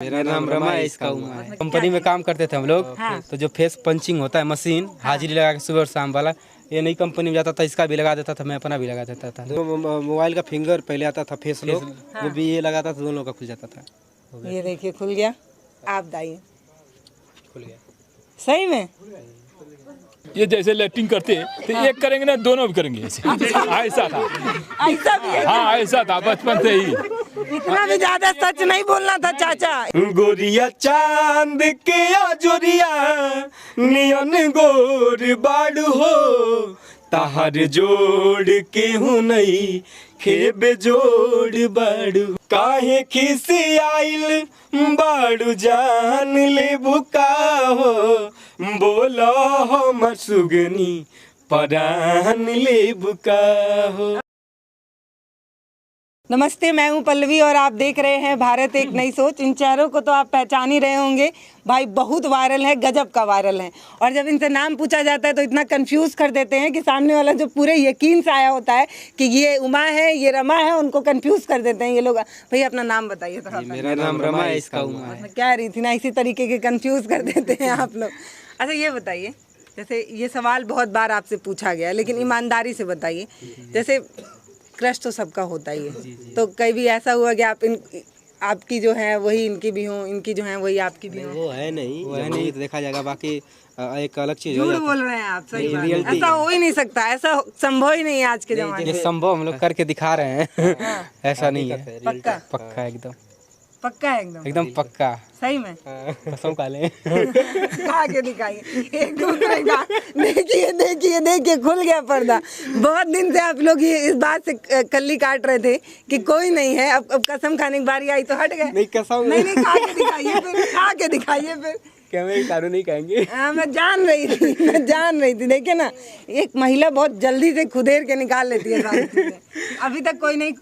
मेरा नाम रमा है, इसका उमा। कंपनी में काम करते थे हम लोग। हाँ। तो जो फेस पंचिंग होता है मशीन, हाँ। हाजिरी लगा के सुबह और शाम वाला, ये नई कंपनी में जाता था, इसका भी लगा देता था, मैं अपना भी लगा देता था। मोबाइल का फिंगर पहले आता था फेस लॉक, हाँ। जब भी ये लगाता था दोनों का खुल जाता था। ये देखिए खुल गया। आप दाइए खुल गया सही में। ये जैसे लैट्रिन करते तो एक करेंगे ना, दोनों भी करेंगे ऐसे। ऐसा था, ऐसा भी है? हाँ ऐसा था बचपन से ही। इतना भी ज्यादा सच नहीं बोलना था चाचा। गोरिया चांद के आजोरिया नियन गोर बाड़ू हो, ताहर जोड़ के हूँ नहीं खेबे जोड़ बाड़ू, काहे खिसी आइल बाड़ू जान ले बुका हो, बोलो हम सुगनी परान ले बुका हो। नमस्ते, मैं हूं पल्लवी और आप देख रहे हैं भारत एक नई सोच। इन चेहरों को तो आप पहचान ही रहे होंगे भाई, बहुत वायरल है, गजब का वायरल है। और जब इनसे नाम पूछा जाता है तो इतना कंफ्यूज कर देते हैं कि सामने वाला जो पूरे यकीन से आया होता है कि ये उमा है, ये रमा है, उनको कंफ्यूज कर देते हैं ये लोग। भैया अपना नाम बताइए थोड़ा। मेरा नाम रमा है, इसका उमा है। क्या रही थी ना, इसी तरीके के कंफ्यूज कर देते हैं आप लोग। अच्छा ये बताइए, जैसे ये सवाल बहुत बार आपसे पूछा गया, लेकिन ईमानदारी से बताइए, जैसे क्रश तो सबका होता ही है, तो कभी ऐसा हुआ कि आपकी जो है वही इनकी भी हो, इनकी जो है वही आपकी भी हो? वो है नहीं तो देखा जाएगा, बाकी एक अलग चीज। झूठ बोल रहे हैं आप, सही बात है। ऐसा हो ही नहीं सकता, ऐसा संभव ही नहीं है आज के जमाने में। संभव हम लोग करके दिखा रहे हैं। ऐसा नहीं है, पक्का पक्का एकदम पक्का है, एकदम पक्का सही में। कसम खा ले। खा के दिखाइए एक दूसरे का। देखिए देखिए देखिए खुल गया पर्दा। बहुत दिन से आप लोग ये इस बात से कल्ली काट रहे थे कि कोई नहीं है, अब कसम खाने की बारी आई तो हट गए। नहीं कसम नहीं खा के दिखाइए फिर, खा के दिखाइए फिर। कैमरे के कानून नहीं कहेंगे। मैं जान रही थी। देखिए ना, एक महिला बहुत जल्दी से खुदेर के निकाल लेती है सारी चीजें। अभी तक कोई नहीं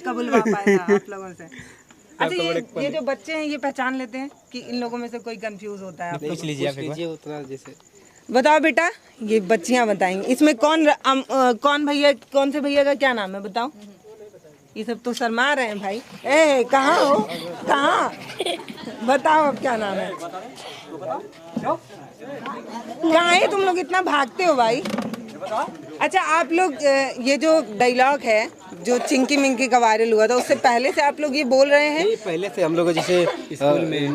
कबूलवा पाया आप लोगों से। अच्छा ये जो बच्चे हैं ये पहचान लेते हैं कि इन लोगों में से कोई कंफ्यूज होता है? आप पूछ लीजिए उतना जैसे। बताओ बेटा, ये बच्चियां बताएंगी इसमें कौन भैया, कौन से भैया का क्या नाम है बताओ? ये सब तो शर्मा रहे हैं भाई। ए कहाँ हो, कहाँ? बताओ अब क्या नाम है? कहाँ है तुम लोग, इतना भागते हो भाई? अच्छा आप लोग, ये जो डायलॉग है जो चिंकी मिंकी का वायरल हुआ था, उससे पहले से आप लोग ये बोल रहे हैं? पहले से हम लोग जैसे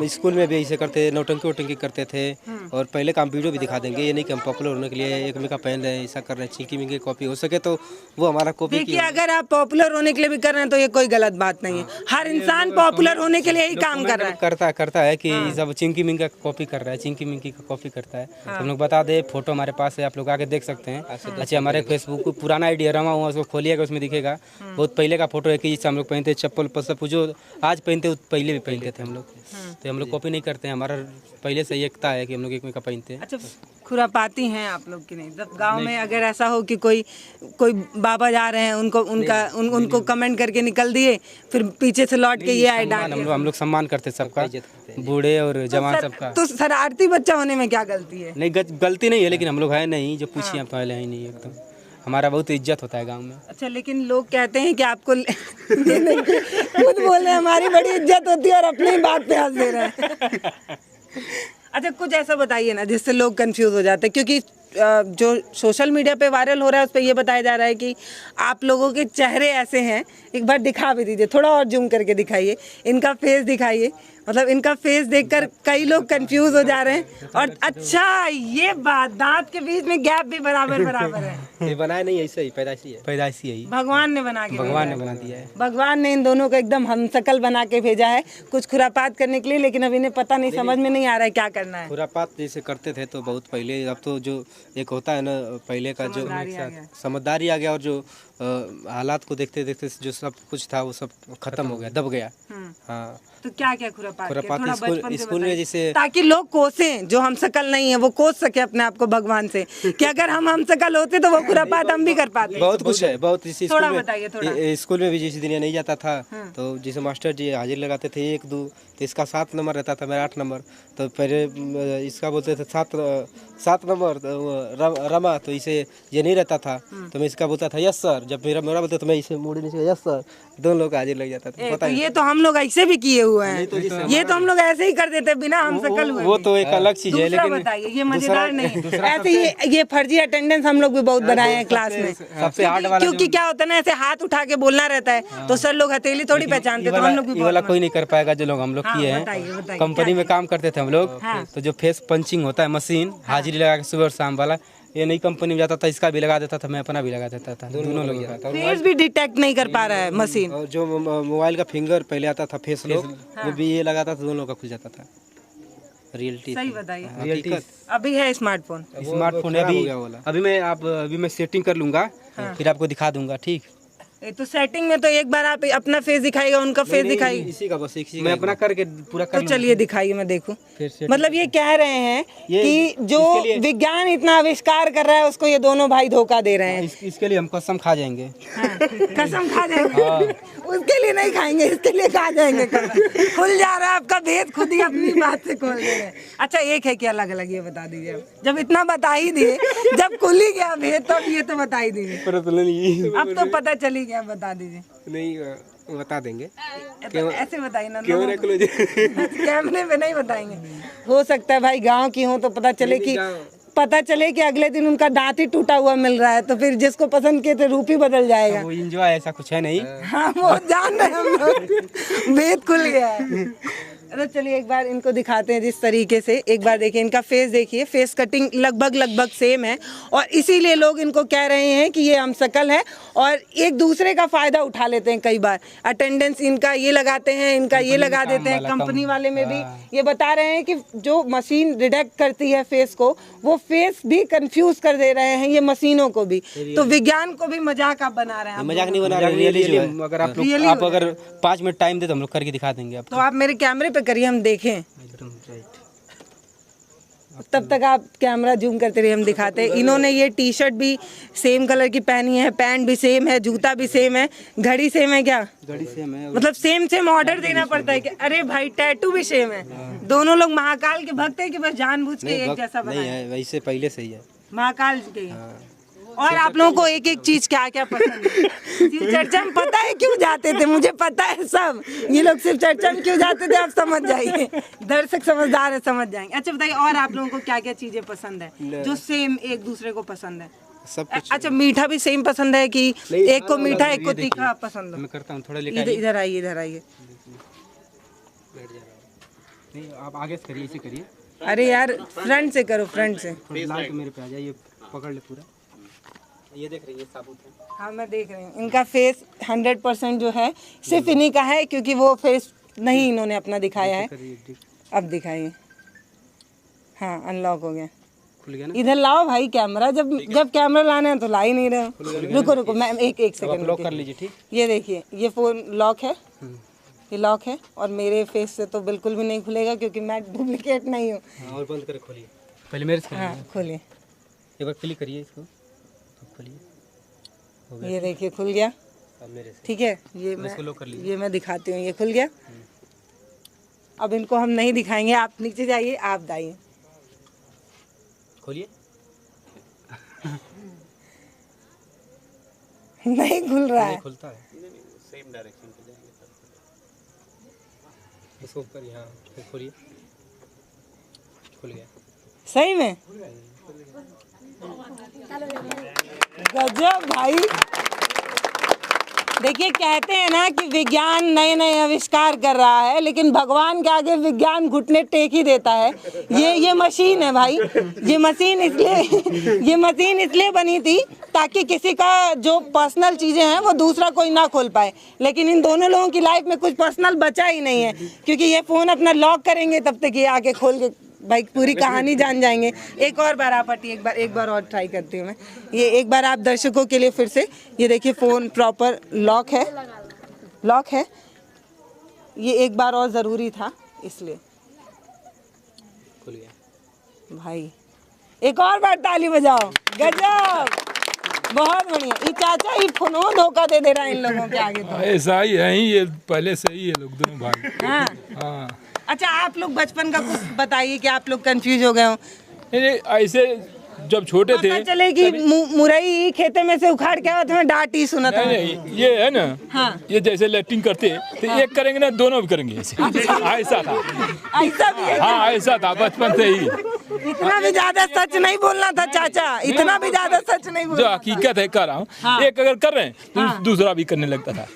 स्कूल में भी ऐसे करते, नौटंकी वोटंकी करते थे। और पहले का हम वीडियो भी दिखा देंगे, ये नहीं कि हम पॉपुलर होने के लिए एक मेकअप पहन रहे हैं, ऐसा कर रहे हैं। चिंकी मिंकी कॉपी हो सके तो वो हमारा कॉपी। देखिए अगर आप पॉपुलर होने के लिए भी कर रहे हैं तो ये कोई गलत बात नहीं है। हर इंसान पॉपुलर होने के लिए ही काम कर रहा है। करता है कि सब चिंकी मिंकी का कॉपी कर रहा है, चिंकी मिंकी का कॉपी करता है। तो हम लोग बता दे, फोटो हमारे पास है, आप लोग आके देख सकते हैं। अच्छा हमारे फेसबुक पुराना आईडी रमा हुआ, उसको खोलिएगा, उसमें दिखेगा बहुत पहले का फोटो है कि जिससे हम लोग पहनते चप्पल सब जो आज पहनते पहले भी पहनते थे हम लोग। तो हम लोग कॉपी नहीं करते हैं, हमारा पहले से एकता है कि हम लोग एक में का पहनते हैं। अच्छा खुरापाती हैं आप लोग की नहीं? जब गांव में अगर ऐसा हो कि कोई बाबा जा रहे हैं, उनको कमेंट करके निकल दिए, फिर पीछे से लौट के ये आए डांट। हम लोग सम्मान करते सबका, बूढ़े और जवान सबका। तो शरारती बच्चा होने में क्या गलती है? नहीं गलती नहीं है, लेकिन हम लोग है नहीं जो पूछिए आप पहले ही नहीं, एकदम हमारा बहुत इज्जत होता है गांव में। अच्छा लेकिन लोग कहते हैं कि आपको खुद बोल रहे हैं हमारी बड़ी इज्जत होती है और अपनी बात पे हंस दे रहे हैं। अच्छा कुछ ऐसा बताइए ना जिससे लोग कंफ्यूज हो जाते हैं, क्योंकि जो सोशल मीडिया पे वायरल हो रहा है उस पर यह बताया जा रहा है कि आप लोगों के चेहरे ऐसे हैं। एक बार दिखा भी दीजिए, थोड़ा और जूम करके दिखाइए, इनका फेस दिखाइए। मतलब इनका फेस देखकर कई लोग कंफ्यूज हो जा रहे हैं। और अच्छा ये बात, दांत के बीच में गैप भी बराबर है। ये बनाया नहीं, ऐसे ही पैदाइशी है, भगवान ने बना दिया है। भगवान ने इन दोनों को एकदम हमशक्ल बना के भेजा है कुछ खुरापात करने के लिए, लेकिन अब इन्हें पता नहीं, समझ में नहीं आ रहा है क्या करना है। खुरापात जैसे करते थे तो बहुत पहले, अब तो जो एक होता है ना पहले का जो समझदारी आ गया, और जो हालात को देखते देखते जो सब कुछ था वो सब खत्म हो गया, दब गया। हाँ तो क्या क्या खुरापात स्कूल में जैसे, ताकि लोग कोसें, जो हम शकल नहीं है वो कोस सके अपने आप को भगवान से, कि अगर हम शकल होते तो वो खुरापात हम भी कर पाते। बहुत कुछ है, बहुत इसी थोड़ा बताइए थोड़ा। स्कूल में भी जिस दिन नहीं जाता था तो जैसे मास्टर जी हाजिर लगाते थे 1 2, तो इसका 7 नंबर रहता था, मेरा 8 नंबर। तो फिर इसका बोलते थे 7 नंबर रमा, तो इसे ये नहीं रहता था तो मैं इसका बोलता था यस सर। जब मेरा बोलता तो मैं इसे मुड़ी नहीं यस सर, दोनों लोग हाजिर लग जाता था। पता ये तो हम लोग ऐसे भी किए हुए हुए हैं। ये तो हम लोग ऐसे ही कर देते बिना हम शकल हुए। वो तो एक अलग चीज है, दूसरा लेकिन बताइए, ये मजेदार नहीं है। ऐसे ये फर्जी अटेंडेंस हम लोग भी बहुत बनाए हैं क्लास में। सबसे हार्ड वाला क्योंकि क्या होता है ना, ऐसे हाथ उठा के बोलना रहता है तो सर लोग हथेली थोड़ी पहचानते, तो हम लोग भी ये वाला कोई नहीं कर पाएगा जो लोग हम लोग किए बताइए, हैं। बताइए, कंपनी में काम करते थे हम लोग, तो जो फेस पंचिंग होता है मशीन, हाजिरी लगा के सुबह और शाम वाला, ये नई कंपनी में जाता था, इसका भी लगा देता था, मैं अपना भी लगा देता था, दोनों लोग जाता था। फेस भी डिटेक्ट नहीं कर पा रहा है मशीन। और जो मोबाइल का फिंगर पहले आता था फेस लॉक, वो भी ये लगाता था, दोनों का खुल जाता था। रियलिटी सही बताइए। हकीकत। अभी है स्मार्टफोन। स्मार्टफोन है अभी मैं सेटिंग कर लूंगा, फिर आपको दिखा दूंगा, ठीक। ये तो सेटिंग में तो एक बार आप अपना फेस दिखाएगा, उनका फेस दिखाएगा, इसी का बस एक मैं अपना करके पूरा तो चलिए दिखाइए, मैं देखूं। फिर से मतलब ये कह रहे हैं कि जो विज्ञान इतना आविष्कार कर रहा है उसको ये दोनों भाई धोखा दे रहे हैं। इसके लिए हम कसम खा जाएंगे। कसम खा जाएंगे। उसके लिए नहीं खाएंगे, इसके लिए खा जाएंगे कसम। खुल जा रहा है आपका भेद, खुद ही अपनी बात से खोल दे रहे हैं। अच्छा एक है कि अलग अलग, ये बता दीजिए आप। जब इतना बता ही दिए, जब खुल ही गया भेद, तब ये तो बता ही दीजिए। अब तो पता चली गया, बता दीजिए। नहीं बता देंगे। तो ऐसे बताइए ना, कैमरे पे नहीं बताएंगे। हो सकता है भाई गांव की हो तो पता चले कि अगले दिन उनका दांत ही टूटा हुआ मिल रहा है, तो फिर जिसको पसंद किए थे रूप ही बदल जाएगा। वो एंजॉय ऐसा कुछ है नहीं। हाँ वो जान रहे हैं हम लोग, भेद खुल गया है। अरे चलिए एक बार इनको दिखाते हैं जिस तरीके से। एक बार देखिए इनका फेस, देखिए फेस कटिंग लगभग सेम है, और इसीलिए लोग इनको कह रहे हैं कि ये हमशक्ल है, और एक दूसरे का फायदा उठा लेते हैं। कई बार अटेंडेंस इनका ये लगाते हैं, इनका ये लगा देते हैं। कंपनी वाले में भी ये बता रहे हैं कि जो मशीन डिटेक्ट करती है फेस को, वो फेस भी कंफ्यूज कर दे रहे हैं ये मशीनों को भी। तो विज्ञान को भी मजाक आप बना रहे हैं। मजाक नहीं बना रहे, रियली। अगर आप अगर 5 मिनट टाइम दे तो हम लोग करके दिखा देंगे आपको। तो आप मेरे कैमरे पे करिए, हम देखें। तब तक आप कैमरा जूम करते रहिए, हम दिखाते हैं। इन्होंने ये टी शर्ट भी सेम कलर की पहनी है, पैंट भी सेम है, जूता भी सेम है, घड़ी सेम है। क्या घड़ी सेम है? मतलब सेम ऑर्डर देना पड़ता है क्या? अरे भाई टैटू भी सेम है। दोनों लोग महाकाल के भक्त हैं कि बस जानबूझ के एक जैसा बनाया? नहीं है, वैसे पहले से ही है। महाकाल के। और आप लोगों को एक एक चीज क्या क्या पसंद है? सिर्फ चर्चा में पता है क्यों जाते थे, मुझे पता है सब। ये लोग सिर्फ चर्चा में क्यों जाते थे आप समझ जाइए, दर्शक समझदार है, समझ जाएंगे। अच्छा बताइए, और आप लोगों को क्या क्या चीजें पसंद है जो सेम एक दूसरे को पसंद है? सब कुछ। अच्छा मीठा भी सेम पसंद है कि एक को मीठा एक को तीखा पसंद है? मैं करता हूँ थोड़ा, इधर आइए, इधर आइए। नहीं आप आगे से करिए, इसे करिए। अरे यार फ्रंट से करो, फ्रंट से। लाइट मेरे पे आ जाइए, पकड़ ले पूरा। ये देख रही है साबुत है। हाँ मैं देख रही हूँ। इनका फेस 100% जो है सिर्फ इन्हीं का है, क्योंकि वो फेस नहीं इन्होंने अपना दिखाया है। अब दिखाइए। हाँ अनलॉक हो गया, खुल गया ना? इधर लाओ भाई कैमरा। जब कैमरा लाना है तो ला ही नहीं रहे हो। रुको मैं एक सेकंड लॉक कर लीजिए, ठीक। ये देखिए, ये फोन लॉक है, ये लॉक है, और मेरे फेस से तो बिल्कुल भी नहीं खुलेगा क्योंकि मैं डुप्लीकेट नहीं हूँ। और बंद कर खोलिए पहले मेरे से। हाँ खोलिए, एक बार क्लिक करिए इसको, खोलिए। ये देखिए खुल गया, मेरे से ठीक है। ये मैं दिखाती हूँ, ये खुल गया। अब इनको हम नहीं दिखाएंगे, आप नीचे जाइए, आप दाइए। खोलिए। नहीं खुल रहा है। खुलता है, सेम डायरेक्शन पे जाएंगे इसको करिए। हाँ फिर खोलिए, खुल गया सही में। गजब भाई। देखिए कहते हैं ना कि विज्ञान नए नए आविष्कार कर रहा है, लेकिन भगवान के आगे विज्ञान घुटने टेक ही देता है। ये मशीन है भाई, ये मशीन इसलिए बनी थी ताकि किसी का जो पर्सनल चीज़ें हैं वो दूसरा कोई ना खोल पाए। लेकिन इन दोनों लोगों की लाइफ में कुछ पर्सनल बचा ही नहीं है, क्योंकि ये फ़ोन अपना लॉक करेंगे तब तक ये आके खोल के भाई पूरी कहानी जान जाएंगे। एक और बार आप हटिए, एक बार और ट्राई करती हूँ मैं। ये एक बार आप दर्शकों के लिए फिर से, ये देखिए फ़ोन प्रॉपर लॉक है। ये एक बार और ज़रूरी था इसलिए खुल गया भाई। एक और बार ताली बजाओ, गजब, बहुत बढ़िया। ये चाचा ये फोन धोखा दे रहा है इन लोगों के आगे तो। ऐसा ही है, ये पहले से ही ये लोग दोनों भाई। हाँ हाँ अच्छा आप लोग बचपन का कुछ बताइए कि आप लोग कंफ्यूज हो गए हो। ऐसे जब छोटे थे पता चले कि मुरई खेते में से उखाड़ के आया मैं डांट ही सुना था। नहीं, ये है ना, हाँ। ये जैसे लैट्रिन करते तो एक करेंगे ना दोनों भी करेंगे ऐसे, ऐसा था। ऐसा भी है? हाँ ऐसा था बचपन से ही। इतना भी ज्यादा सच नहीं बोलना था चाचा, इतना भी ज्यादा सच नहीं जो बोलना। हकीकत है कर रहा हूँ, एक अगर कर रहे हैं तो दूसरा भी करने लगता था,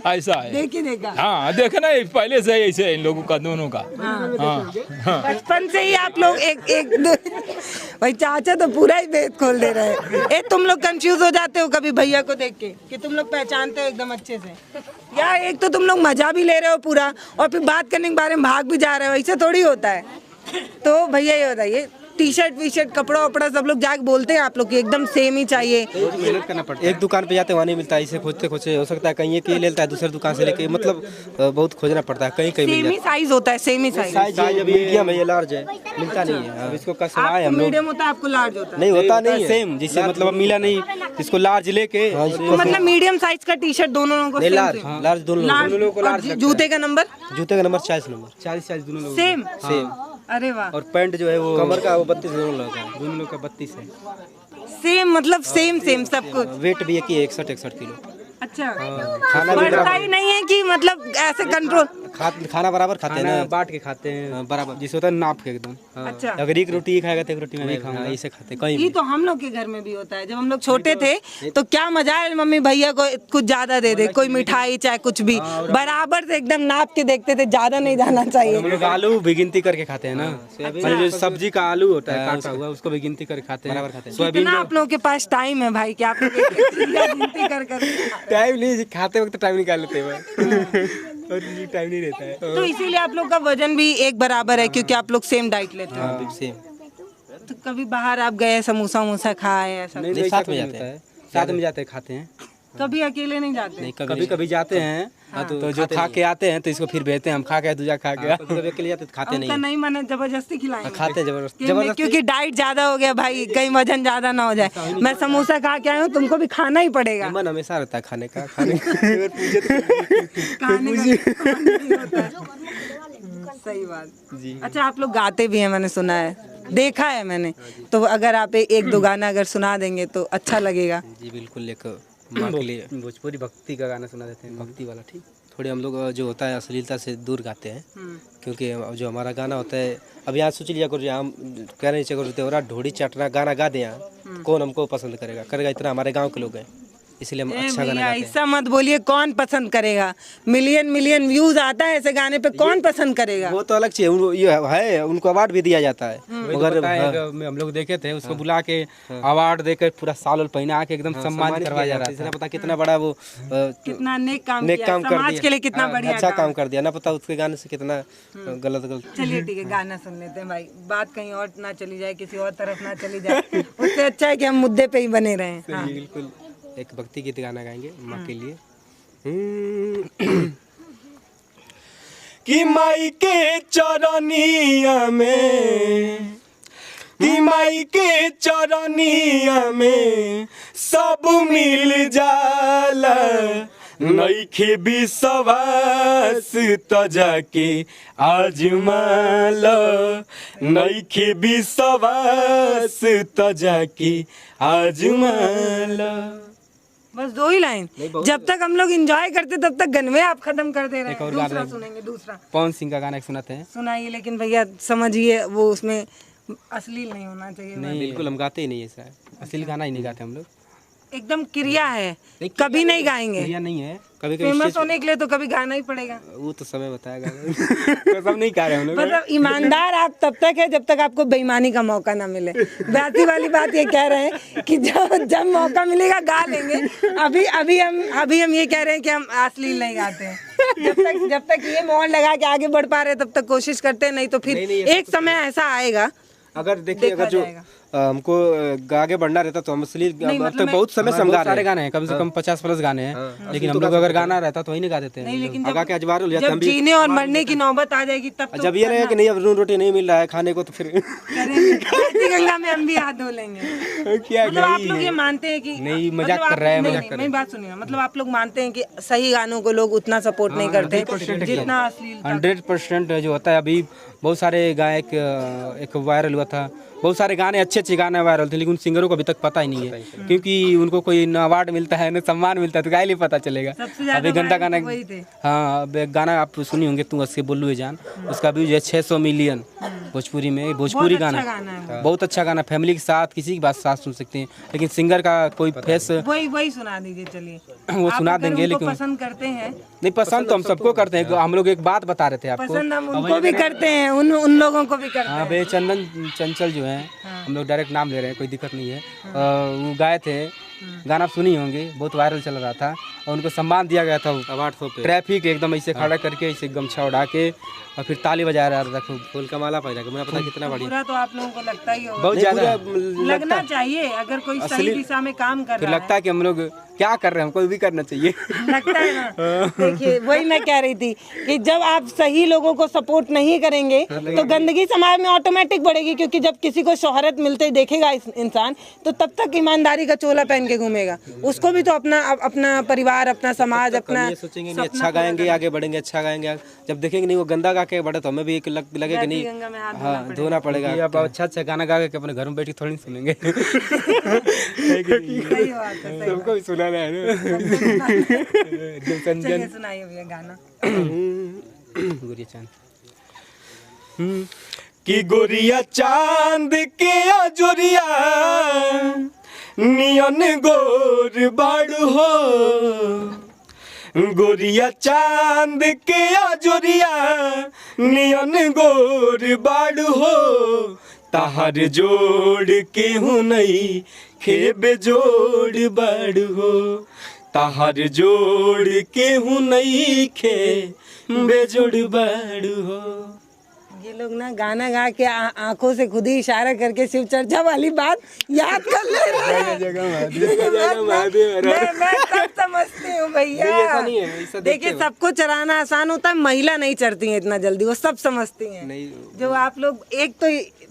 ऐसा है। देखी देखा। हाँ देखा ना, पहले से ऐसे है इन लोगों का, दोनों का। हाँ बचपन से ही आप लोग भाई चाचा तो पूरा ही भेद खोल दे रहे हैं। ए तुम लोग कंफ्यूज हो जाते हो कभी भैया को देख के कि तुम लोग पहचानते हो एकदम अच्छे से, या एक तो तुम लोग मजा भी ले रहे हो पूरा और फिर बात करने के बारे में भाग भी जा रहे हो, ऐसे थोड़ी होता है। तो भैया ये बताइए, टी शर्ट वी शर्ट कपड़ा वपड़ा सब लोग जाके बोलते हैं आप लोग की एकदम सेम ही चाहिए? मेहनत करना पड़ता है। एक दुकान पे जाते वहाँ नहीं मिलता, इसे खोजते खोजते हो सकता है कहीं एक ही ले लेता है, दूसरी दुकान से लेके मतलब बहुत खोजना पड़ता है, कहीं कहीं मिल सेम ही साइज होता है, सेम ही साइज। साइज अभी मीडियम है, ये लार्ज है, मिलता नहीं है। अब इसको कसवाए आपको हम लोग, मीडियम होता है, आपको लार्ज होता है? नहीं होता नहीं है सेम जिससे मतलब अब मिला नहीं, इसको लार्ज लेके तो मतलब मीडियम साइज का टी शर्ट दोनों लोगों को नहीं, सेम लार्ज सेम? लार्ज दोनों लोगों को और लार्ज। जूते का नंबर? जूते का नंबर 40 नंबर, 40 दोनों लोग सेम सेम। अरे वाह, और पैंट जो है वो कमर का वो 32 दोनों लोगों का, दोनों लोग का 32 है। सेम मतलब सेम सेम सब कुछ। वेट भी एक ही 61 किलो। अच्छा, खाना भी बढ़ता ही नहीं है कि मतलब ऐसे कंट्रोल? खाना बराबर खाते हैं खाना ना, बांट के खाते हैं बराबर। जिसे होता है नाप के एकदम। अच्छा, अगर एक रोटी खाएगा तो एक रोटी मैं भी खाऊंगा, ऐसे खाते कहीं ये भी। तो हम लोग के घर में भी होता है। जब हम लोग छोटे थे तो क्या मजा है, मम्मी भैया को कुछ ज्यादा दे दे, कोई मिठाई चाहे कुछ भी, बराबर से एकदम नाप के देखते थे, ज्यादा नहीं जाना हम चाहिए। लोग आलू भी गिनती करके खाते हैं ना, मतलब जो सब्जी का आलू होता है काटा हुआ उसको भी गिनती करके खाते हैं, बराबर खाते हैं। सोयाबीन कितना आप लोगों के पास टाइम है भाई कि आप लोग एक-एक चीज़ का गिनती कर कर? टाइम नहीं, खाते वक्त टाइम निकाल लेते हैं और टाइम नहीं रहता है। तो इसीलिए आप लोग का वजन भी एक बराबर है क्योंकि आप लोग सेम डाइट लेते हो। सेम। तो कभी बाहर आप गए समोसा वमोसा खाए ऐसा? नहीं, साथ में जाते हैं, साथ में जाते हैं, खाते हैं। कभी अकेले नहीं जाते? नहीं कभी कभी जाते हैं तो जो खा के आते हैं तो इसको फिर भेजते हैं, हम खा के दूजा खा के कभी के लिए जाते तो खाते नहीं उनका हैं। नहीं मन है, जबरदस्ती खिलाएंगे? खाते हैं जबरदस्ती। क्योंकि डाइट ज्यादा हो गया भाई, कहीं वजन ज्यादा ना हो जाए। मैं समोसा खा के आया हूँ, तुमको भी खाना ही पड़ेगा। मन हमेशा रहता है खाने का, खाने खाने का मन नहीं होता है। सही बात जी। अच्छा, आप लोग गाते भी हैं, मैंने सुना है, देखा है मैंने। तो अगर आप एक दो गाना अगर सुना देंगे तो अच्छा लगेगा। जी बिल्कुल, एक माँ के लिए भोजपुरी भक्ति का गाना सुना देते हैं, भक्ति वाला। ठीक, थोड़े हम लोग जो होता है अश्लीलता से दूर गाते हैं, क्योंकि जो हमारा गाना होता है, अब यहाँ सोच लिया करो, हम कह रहे चकोरा ढोड़ी चटना गाना गा दें यहाँ, तो कौन हमको पसंद करेगा, इतना हमारे गांव के लोग हैं, इसलिए हम अच्छा गाना भैया गाते हैं। ऐसा मत बोलिए, कौन पसंद करेगा? मिलियन मिलियन व्यूज आता है ऐसे गाने पे, कौन पसंद करेगा? वो तो अलग चीज है, ये है, उनको अवार्ड भी दिया जाता है। मगर हम लोग देखे थे उसको बुला के अवार्ड देकर पूरा साल और पहना के एकदम सम्मान करवाया जा रहा इसने था। पता कितना बड़ा वो कितना नेक काम नेक किया, काम कर समाज दिया, के लिए कितना बढ़िया अच्छा काम। काम कर दिया ना, पता उसके गाने से कितना गलत। चलिए ठीक है, गाना सुन लेते हैं भाई, बात कहीं और ना चली जाए, किसी और तरफ ना चली जाए, उससे अच्छा है कि हम मुद्दे पे ही बने रहें। हाँ। बिल्कुल, एक भक्ति गीत गाना गाएंगे माँ के लिए। कि माई के चरनिया में, कि माई के चरनिया में सब मिल जाला, नइखे विश्वास त जाके आजमाल, नइखे विश्वास त जाके आजमाल। बस दो ही लाइन, जब तक हम लोग एंजॉय करते तब तक गनवे आप खत्म कर दे रहे एक हैं। और दूसरा गाना सुनेंगे, दूसरा पवन सिंह का गाना एक सुनाते हैं। सुनाइए, लेकिन भैया समझिए वो उसमें अश्लील नहीं होना चाहिए। नहीं, बिल्कुल हम गाते ही नहीं ऐसा है, असली गाना ही नहीं गाते हम लोग, एकदम क्रिया है, कभी नहीं गाएंगे। क्रिया नहीं है। कभी कभी फेमस होने के लिए तो कभी गाना ही पड़ेगा। वो तो समय बताएगा। सब नहीं गा रहे हम लोग। मतलब ईमानदार आप तब तक है जब तक आपको बेईमानी का मौका ना मिले। बाती वाली बात ये कह रहे हैं कि जब मौका मिलेगा गा लेंगे। अभी हम ये कह रहे हैं कि हम अश्लील नहीं गाते हैं। जब तक ये मोहर लगा के आगे बढ़ पा रहे तब तक कोशिश करते हैं, नहीं तो फिर एक समय ऐसा आएगा। अगर देखिए, अगर जो हमको आगे बढ़ना रहता तो हम अश्लील तो बहुत समय से हम गा सारे रहे गाने हैं, कम से कम 50+ गाने हैं, लेकिन हम लोग अगर गाना रहता तो वही नहीं गा देते हैं। नहीं, लेकिन आगा के अजबार हो जाता जब हम भी। जीने और मरने की नौबत आ जाएगी तब तो जब ये रहेगा कि नहीं अब नून रोटी नहीं मिल रहा है खाने को, तो फिर करेंगे। बहती गंगा में हम भी हाथ धो लेंगे। क्या मतलब आप लोग ये मानते हैं कि नहीं, मजाक मतलब कर रहा है, आप- मजाक नहीं, कर मेरी बात सुनिए, मतलब आप लोग मानते हैं कि सही गानों को लोग उतना सपोर्ट नहीं करते जितना अश्लील। 100% जो होता है। अभी बहुत सारे गायक एक वायरल हुआ था, बहुत सारे गाने अच्छे अच्छे गाने वायरल थे, लेकिन उन सिंगरों को अभी तक पता ही नहीं है, क्योंकि उनको कोई न अवार्ड मिलता है न सम्मान मिलता है, तो गाय लिए पता चलेगा। अभी गंदा गाना, हाँ अब एक गाना आप सुनी होंगे, तू हंस के बोलू है जान, उसका व्यूज है 600 मिलियन भोजपुरी में। भोजपुरी गाना बहुत अच्छा गाना, फैमिली के साथ किसी की बात साथ सुन सकते हैं, लेकिन सिंगर का कोई फेस वही सुना दीजिए। चलिए वो सुना देंगे, लेकिन पसंद करते हैं। नहीं, पसंद तो हम सबको करते हैं। हम लोग एक बात बता रहे थे आपको, पसंद हम उनको भी करते हैं, उन लोगों को भी करते हैं। हाँ भाई, चंदन चंचल जो है, हम लोग डायरेक्ट नाम ले रहे हैं, कोई दिक्कत नहीं है। वो गाए थे गाना, आप सुनी होंगे, बहुत वायरल चल रहा था, और उनको सम्मान दिया गया था अवार्ड पे। ट्रैफिक एकदम ऐसे खड़ा करके, ऐसे गमछा उड़ा के, और फिर ताली बजा रहा था, फूल का माला पहना के। मुझे पता कितना बढ़िया, पूरा तो आप लोगों को लगता ही होगा, बहुत ज्यादा लगना चाहिए। अगर कोई सही दिशा में काम कर रहा है, लगता है कि हम लोग क्या कर रहे हैं, हमको भी करना चाहिए। लगता है ना। देखिए, वही मैं कह रही थी कि जब आप सही लोगों को सपोर्ट नहीं करेंगे तो गंदगी समाज में ऑटोमेटिक बढ़ेगी, क्योंकि जब किसी को शोहरत मिलते ही देखेगा इंसान, तो तब तक ईमानदारी का चोला पहन के घूमेगा। उसको भी तो अपना परिवार, अपना समाज, अपना सोचेंगे नहीं अच्छा गाएंगे आगे बढ़ेंगे, अच्छा गाएंगे, जब देखेंगे नहीं वो गंदा गा के बढ़े, तो हमें भी एक लगे कि नहीं, हाँ धोना पड़ेगा। अब अच्छा गाना गा के अपने घर में बैठ के थोड़ी सुनेंगे। सबको भी सुनाना है ना। सुनाइए भैया गाना। गोरिया चांद कि गोरिया चांद के अजोरिया नियन गोर बाड़ू हो, गोरिया चांद के अजोरिया नियन गोर बाड़ू हो, ताहर जोड़ के हूँ नहीं खेबे जोड़ बाड़ू हो, ताहर जोड़ के हूँ नहीं खे बेजोड़ बाड़ू हो। ये लोग ना गाना गा के आंखों से खुद ही इशारा करके शिव चर्चा वाली बात याद कर ले रहे हैं। मैं सब समझती हूँ भैया। देखिए, सबको चराना आसान होता है, महिला नहीं चढ़ती हैं इतना जल्दी, वो सब समझती हैं। जो आप लोग, एक तो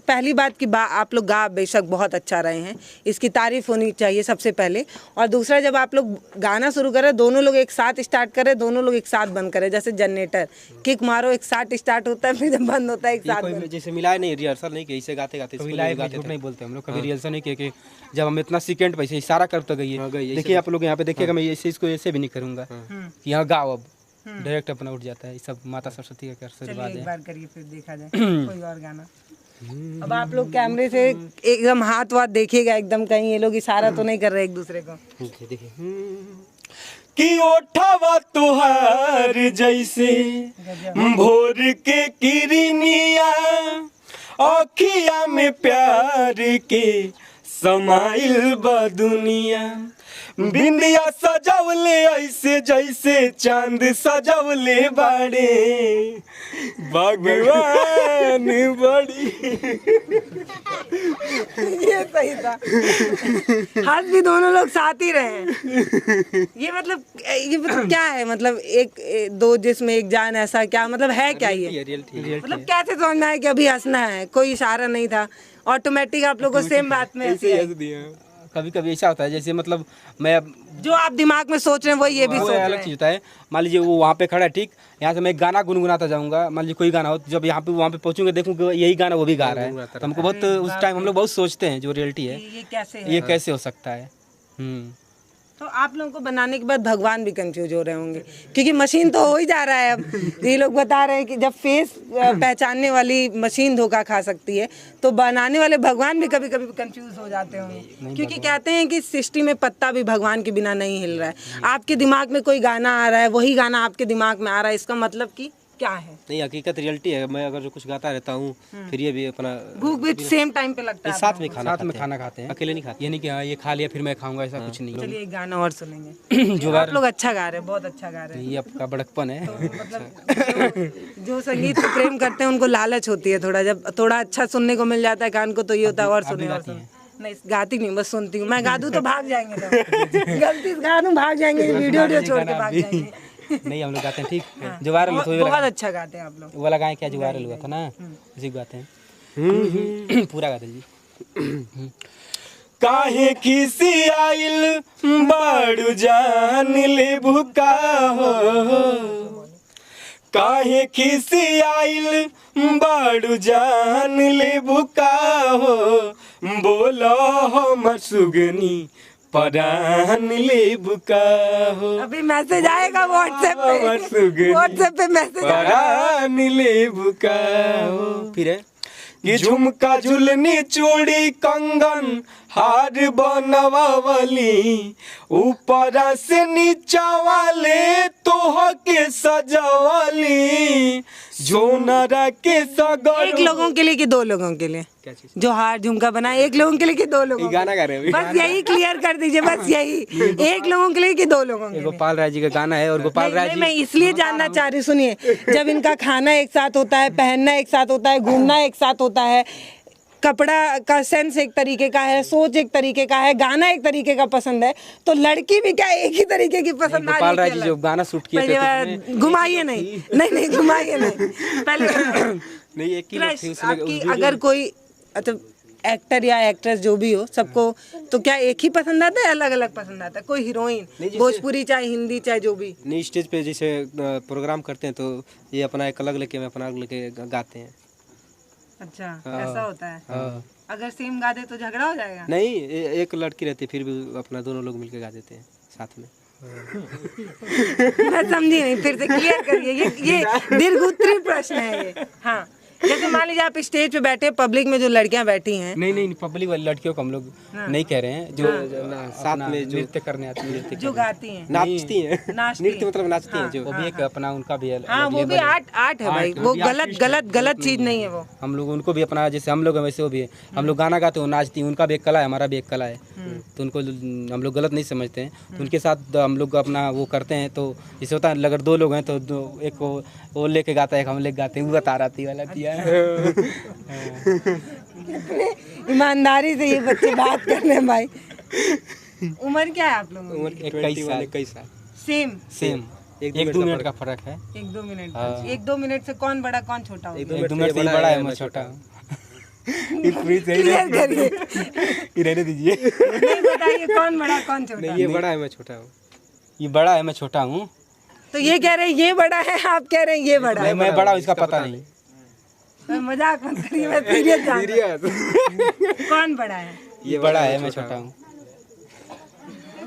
पहली बात की आप लोग गा बेशक बहुत अच्छा रहे हैं, इसकी तारीफ होनी चाहिए सबसे पहले। और दूसरा, जब आप लोग गाना शुरू करें, दोनों लोग एक साथ स्टार्ट करें, दोनों लोग एक साथ बंद करें। जैसे जनरेटर किक मारो, एक साथ स्टार्ट होता है, फिर जब बंद होता है एक साथ बंद। जैसे मिलाए नहीं, रिहर्सल नहीं किया, इसे गाते गाते झूठ नहीं बोलते हम लोग, कभी रिहर्सल नहीं किया कि जब हम इतना सेकंड पे इशारा करते गए। देखिए आप लोग यहाँ पे देखिएगा, मैं ऐसे इसको ऐसे भी नहीं करूँगा कि यहाँ गाओ, अब डायरेक्ट अपना उठ जाता है। ये सब माता सरस्वती का आशीर्वाद है। एक बार करिए, फिर देखा जाए कोई और गाना। अब आप लोग कैमरे से एकदम हाथ वाथ देखिएगा, एकदम कहीं ये लोग इशारा तो नहीं कर रहे एक दूसरे को। कि ओठवा तुहार जैसे भोर के किरनिया, अखिया में प्यार के समाइल बा दुनिया, बिंदिया सजावले ऐसे जैसे चांद सजावले बाड़े भगवान बड़ी। ये सही था, हाथ भी दोनों लोग साथ ही रहे हैं। ये मतलब क्या है, मतलब एक दो जिसमें एक जान, ऐसा क्या मतलब है क्या ये? मतलब कैसे समझना है कि अभी हंसना है? कोई इशारा नहीं था, ऑटोमेटिक आप लोगों को सेम बात में कभी कभी ऐसा होता है, जैसे मतलब मैं जो आप दिमाग में सोच रहे हैं वो ये भी सोच रहे हैं। अलग चीज होता है। मान लीजिए वो वहाँ पे खड़ा है, ठीक, यहाँ से मैं एक गाना गुनगुनाता जाऊँगा, मान लीजिए कोई गाना हो, जब यहाँ पे वहाँ पे पहुँचूंगा, देखूँगा यही गाना वो भी गा रहा है, तो हमको बहुत उस टाइम हम लोग बहुत सोचते हैं, जो रियलिटी है ये कैसे हो सकता है। तो आप लोगों को बनाने के बाद भगवान भी कंफ्यूज हो रहे होंगे, क्योंकि मशीन तो हो ही जा रहा है। अब ये लोग बता रहे हैं कि जब फेस पहचानने वाली मशीन धोखा खा सकती है, तो बनाने वाले भगवान भी कभी कभी कंफ्यूज हो जाते होंगे, क्योंकि कहते हैं कि सृष्टि में पत्ता भी भगवान के बिना नहीं हिल रहा है। आपके दिमाग में कोई गाना आ रहा है, वही गाना आपके दिमाग में आ रहा है, इसका मतलब कि क्या है? नहीं, हकीकत रियलिटी है। मैं अगर कुछ गाता रहता हूँ, फिर ये भी अपना भूख भी सेम टाइम पे लगता है, साथ में खाना खाते हैं, अकेले नहीं खाते। ये नहीं कि हाँ ये खा लिया फिर मैं खाऊंगा, ऐसा कुछ नहीं। चलिए एक गाना और सुनेंगे। जो आप लोग अच्छा गा रहे हैं, बहुत अच्छा गा रहे हैं। ये आपका बड़कपन है। मतलब जो संगीत को प्रेम करते हैं उनको लालच होती है थोड़ा, जब थोड़ा अच्छा सुनने को मिल जाता है कान को, तो ये होता है और सुने और सुने। नहीं, गाती नहीं, बस सुनती हूँ। मैं गा दूँ तो भाग जाएंगे, तो गलती से गा दूँ भाग जाएंगे, वीडियो छोड़ के भाग जाएंगे। नहीं, हम लोग गाते हैं, ठीक, जो वायरल बहुत अच्छा गाते हैं आप लोग। वो लगाएं क्या, जो वायरल हुआ था ना, उसी को गाते हैं। पूरा गाते जी। काहे खिसी आइल बाड़ू जान ले भुका हो, काहे खिसी आइल बाड़ू जान ले भुका हो, बोलो हमर सुगनी परान ले बुका हो अभी मैसेज आएगा व्हाट्सएप हमर पे, सुगनी व्हाट्सएप पे मैसेज आएगा। परान ले बुका हो। फिर है ये झुमका झुलनी चूड़ी कंगन हार बनवावली ऊपर से नीचा वाले तोह के सजावली जोनरा के सगर। एक लोगों के लिए कि दो लोगों के लिए? क्या चीज? जो हार झुमका बना एक लोगों के लिए कि दो लोगों के गाना लिए? गा रहे हैं बस यही क्लियर कर दीजिए, बस यही। एक लोगों के लिए कि दो लोगों के लिए? गोपाल राय जी का गाना है और गोपाल राय नहीं, जी मैं इसलिए जानना चाह रही, सुनिए, जब इनका खाना एक साथ होता है, पहनना एक साथ होता है, घूमना एक साथ होता है, कपड़ा का सेंस एक तरीके का है, सोच एक तरीके का है, गाना एक तरीके का पसंद है, तो लड़की भी क्या एक ही तरीके की पसंद आ गोपाल राय रही जी है? जो गाना शूट किए थे पहले तो बार घुमाइए नहीं, नहीं घुमाइए नहीं, पहले नहीं एक ही लोग थे उसमें आपकी अगर कोई अच्छा एक्टर या एक्ट्रेस जो भी हो, सबको तो क्या एक ही पसंद आता है, अलग अलग पसंद आता है? कोई हीरोइन भोजपुरी चाहे हिंदी चाहे जो भी? नहीं स्टेज पे जैसे प्रोग्राम करते हैं तो ये अपना एक अलग लेके मैं अपना अलग लेके गाते हैं। अच्छा ऐसा होता है। अगर सेम गा दे तो झगड़ा हो जाएगा? नहीं एक लड़की रहती है फिर भी अपना दोनों लोग मिलके गा देते हैं साथ में। मैं समझी नहीं, फिर से क्लियर करिए। ये दीर्घोत्तरी प्रश्न है ये। हाँ, जैसे मान लीजिए आप स्टेज पे बैठे, पब्लिक में जो लड़कियां बैठी हैं, नहीं पब्लिक वाली लड़कियों को हम लोग नहीं कह रहे हैं, जो साथ में जो नृत्य करने आती है, जो गाती हैं, नाचती हैं, नाचती नृत्य मतलब नाचती हैं जो। वो भी एक अपना उनका भी हाँ वो भी आर्ट है भाई, वो गलत चीज नहीं है वो। हम लोग उनको भी अपना, जैसे हम लोग हैं वैसे वो भी है। हम लोग गाना गाते हैं, वो नाचती हैं, उनका भी एक कला है, हमारा भी एक कला है, तो उनको हम लोग गलत नहीं समझते हैं। तो उनके साथ हम लोग अपना वो करते हैं। तो जैसे होता है अगर दो लोग हैं तो एक वो लेके गाता है, एक हम लेके गाते हैं, वो बता रहा थी वाला दिया। ईमानदारी से ये बच्चे बात कर रहे हैं भाई। उम्र क्या है आप लोगों की? उम्र 21 साल। सेम एक दो मिनट का फर्क है। 1-2 मिनट। 1-2 मिनट से कौन बड़ा कौन छोटा होता है? एक दो मिनट से बड़ा है, मैं छोटा हूँ। क्लियर करिए, रहने दीजिए। नहीं बताइए कौन बड़ा कौन छोटा? नहीं ये बड़ा है मैं छोटा हूँ। ये बड़ा है, मैं छोटा हूँ। तो ये कह रहे हैं ये बड़ा है, आप कह रहे हैं ये बड़ा है। मैं बड़ा हूँ, इसका पता नहीं। मैं मजाक मत करिए, मैं सीरियस जान रही हूँ। कौन बड़ा है? ये बड़ा है, मैं छोटा हूँ।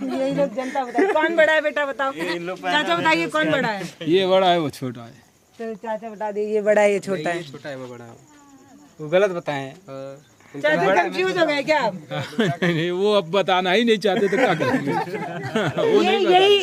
यही लोग जनता बताए कौन बड़ा है, बेटा बताओ। चाचा बताइए कौन बड़ा है? ये बड़ा है वो छोटा है। तो चाचा बता दिए ये बड़ा है ये छोटा है। छोटा है मैं बड़ा हूँ। वो गलत बताएं। चाचा कंफ्यूज हो गए क्या आप? नहीं वो अब बताना ही नहीं चाहते तो क्या करेंगे।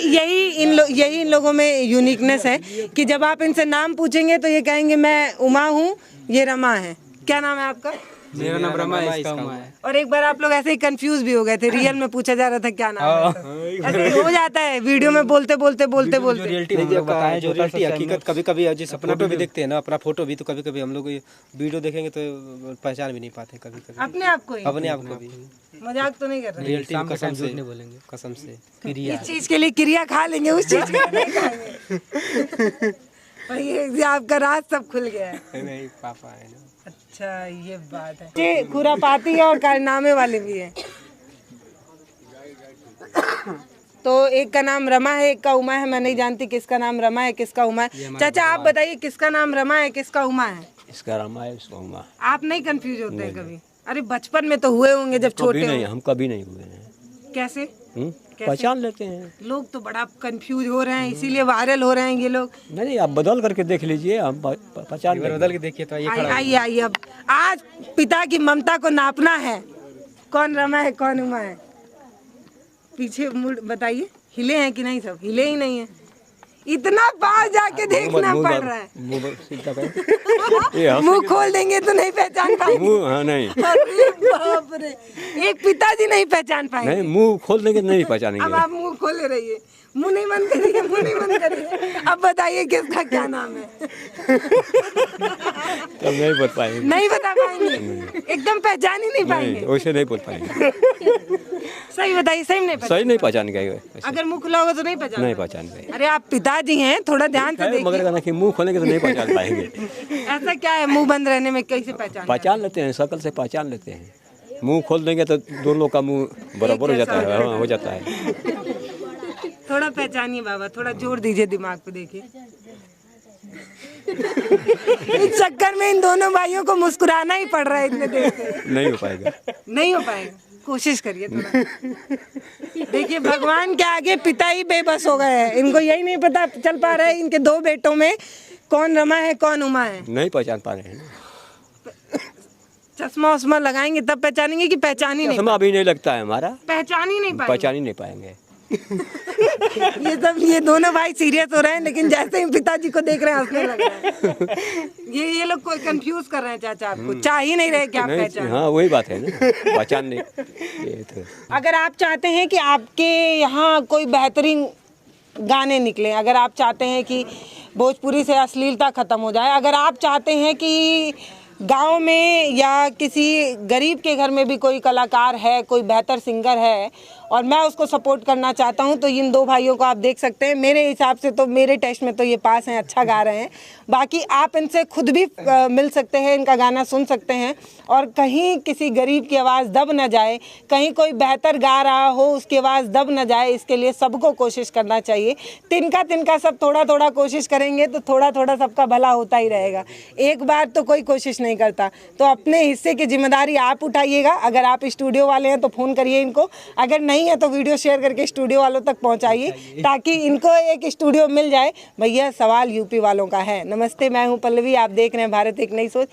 यही इन लोगों में यूनिकनेस है कि जब आप इनसे नाम पूछेंगे तो ये कहेंगे मैं उमा हूँ, ये रमा है। क्या नाम है आपका? मेरा नाम रमा है, इसका उमा है। और एक बार आप लोग ऐसे ही कंफ्यूज भी हो गए थे, रियल में पूछा जा रहा था क्या नाम है, तो ऐसे हो जाता है वीडियो में बोलते। रियलिटी हम लोग बताएं, जो रियलिटी हकीकत कभी कभी जैसे फोटो भी देखते हैं ना, अपना फोटो भी, तो कभी कभी हम लोग वीडियो देखेंगे तो पहचान भी नहीं पाते कभी कभी अपने आप को ही। अपने आप को भी। मजाक तो नहीं कर रहे? रियलिटी कसम से नहीं बोलेंगे। कसम से इस चीज के लिए क्रिया खा लेंगे, उस चीज के लिए नहीं खाएंगे। और ये आपका राज सब खुल गया है। नहीं पापा है ना। अच्छा ये बात है। ये खुरापाती है और कारनामे वाले भी हैं। तो एक का नाम रमा है, एक का उमा है। मैं नहीं जानती किसका नाम रमा है किसका उमा है। चाचा आप बताइए किसका नाम रमा है किसका उमा है? इसका रमा है, इसका उमा। आप नहीं कंफ्यूज होते हैं कभी? अरे बचपन में तो हुए होंगे जब छोटे नहीं, हो। हम कभी नहीं हुए हैं। कैसे? पहचान लेते हैं। लोग तो बड़ा कंफ्यूज हो रहे हैं, इसीलिए वायरल हो रहे हैं ये लोग। नहीं आप बदल करके देख लीजिए, हम पहचान लेंगे। बदल के देखिए तो ये आइए अब आज पिता की ममता को नापना है, कौन रमा है कौन उमा है। पीछे मुड़ बताइए, हिले हैं कि नहीं? सब हिले ही नहीं है, इतना पास जाके देखना पड़ रहा है। मुंह खोल देंगे तो नहीं पहचान पाएंगे। हाँ नहीं, अरे बाप रे, एक पिताजी नहीं पहचान पाएंगे। नहीं मुंह खोल देंगे तो नहीं अब पहचानेंगे। आप मुंह खोले रहिए, मुंह नहीं बंद करिए, मुंह नहीं बंद करिए। अब बताइए किसका क्या नाम है? तब नहीं बोल पाएंगे। नहीं बता पाएंगे, एकदम पहचान ही नहीं पाएंगे। नहीं वैसे नहीं बोल पाएंगे। सही बताइए, सही नहीं पहचान। सही नहीं पहचान गए, अगर मुंह खुला होगा तो नहीं पहचान। नहीं पहचान गए। अरे आप पिताजी हैं, थोड़ा ध्यान से मगर देखिए। कि मुंह खोलेंगे तो नहीं पहचान पाएंगे। ऐसा क्या है मुंह बंद रहने में, कैसे पहचान लेते हैं, शक्ल से पहचान लेते हैं। मुंह खोल देंगे तो दोनों का मुंह बराबर हो जाता है। हाँ, हो जाता है। थोड़ा पहचानिए बाबा, थोड़ा जोर दीजिए दिमाग पे। देखिए इस चक्कर में इन दोनों भाइयों को मुस्कुराना ही पड़ रहा है इतने देर से। नहीं हो पाएगा। नहीं हो पाएगा, कोशिश करिए थोड़ा। देखिए भगवान के आगे पिता ही बेबस हो गए हैं, इनको यही नहीं पता चल पा रहा है इनके दो बेटों में कौन रमा है कौन उमा है। नहीं पहचान पा रहे हैं। चश्मा उस्मा लगाएंगे तब पहचानेंगे कि पहचान ही नहीं चश्मा अभी नहीं लगता है हमारा, पहचान ही नहीं पाएंगे। पहचान ही नहीं पाएंगे। ये दोनों भाई सीरियस हो रहे हैं, लेकिन जैसे ही पिताजी को देख रहे हैं हंसने लग रहे हैं। ये लोग कोई कंफ्यूज कर रहे हैं चाचा आपको, चाह ही नहीं रहे कि आप पहचान। हाँ वही बात है ना, पहचान नहीं ये तो। अगर आप चाहते हैं कि आपके यहाँ कोई बेहतरीन गाने निकले, अगर आप चाहते हैं कि भोजपुरी से अश्लीलता खत्म हो जाए, अगर आप चाहते हैं कि गांव में या किसी गरीब के घर में भी कोई कलाकार है, कोई बेहतर सिंगर है और मैं उसको सपोर्ट करना चाहता हूं, तो इन दो भाइयों को आप देख सकते हैं। मेरे हिसाब से तो मेरे टेस्ट में तो ये पास हैं, अच्छा गा रहे हैं। बाकी आप इनसे खुद भी मिल सकते हैं, इनका गाना सुन सकते हैं और कहीं किसी गरीब की आवाज़ दब न जाए, कहीं कोई बेहतर गा रहा हो उसकी आवाज़ दब न जाए, इसके लिए सबको कोशिश करना चाहिए। तिनका सब थोड़ा थोड़ा कोशिश करेंगे तो थोड़ा थोड़ा सबका भला होता ही रहेगा। एक बार तो कोई कोशिश नहीं करता, तो अपने हिस्से की जिम्मेदारी आप उठाइएगा। अगर आप स्टूडियो वाले हैं तो फ़ोन करिए इनको, अगर नहीं है तो वीडियो शेयर करके स्टूडियो वालों तक पहुंचाइए ताकि इनको एक स्टूडियो मिल जाए। भैया सवाल यूपी वालों का है। नमस्ते, मैं हूं पल्लवी, आप देख रहे हैं भारत एक नई सोच।